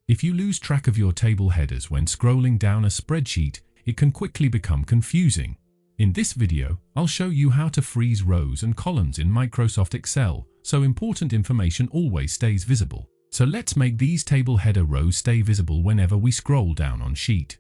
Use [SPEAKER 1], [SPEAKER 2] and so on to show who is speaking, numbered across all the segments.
[SPEAKER 1] If you lose track of your table headers when scrolling down a spreadsheet, it can quickly become confusing. In this video, I'll show you how to freeze rows and columns in Microsoft Excel so important information always stays visible. So let's make these table header rows stay visible whenever we scroll down on sheet.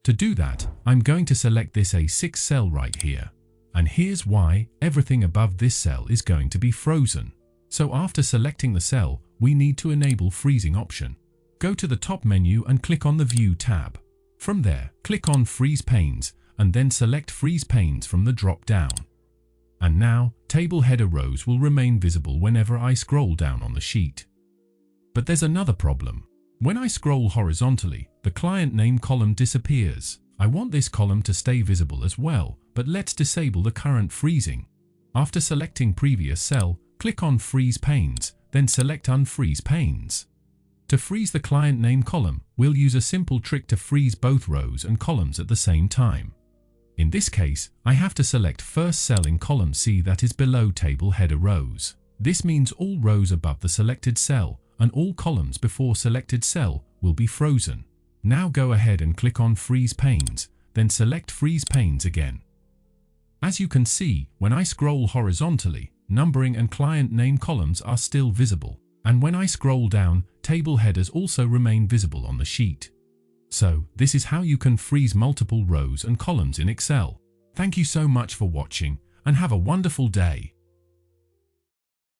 [SPEAKER 1] To do that, I'm going to select this A6 cell right here. And here's why: everything above this cell is going to be frozen. So after selecting the cell, we need to enable freezing option. Go to the top menu and click on the View tab. From there, click on Freeze Panes and then select Freeze Panes from the drop-down. And now, table header rows will remain visible whenever I scroll down on the sheet. But there's another problem. When I scroll horizontally, the client name column disappears. I want this column to stay visible as well, but let's disable the current freezing. After selecting previous cell, click on Freeze Panes, then select Unfreeze Panes. To freeze the client name column, we'll use a simple trick to freeze both rows and columns at the same time. In this case, I have to select first cell in column C that is below table header rows. This means all rows above the selected cell and all columns before selected cell will be frozen. Now go ahead and click on Freeze Panes, then select Freeze Panes again. As you can see, when I scroll horizontally, numbering and client name columns are still visible. And when I scroll down, table headers also remain visible on the sheet. So, this is how you can freeze multiple rows and columns in Excel. Thank you so much for watching, and have a wonderful day.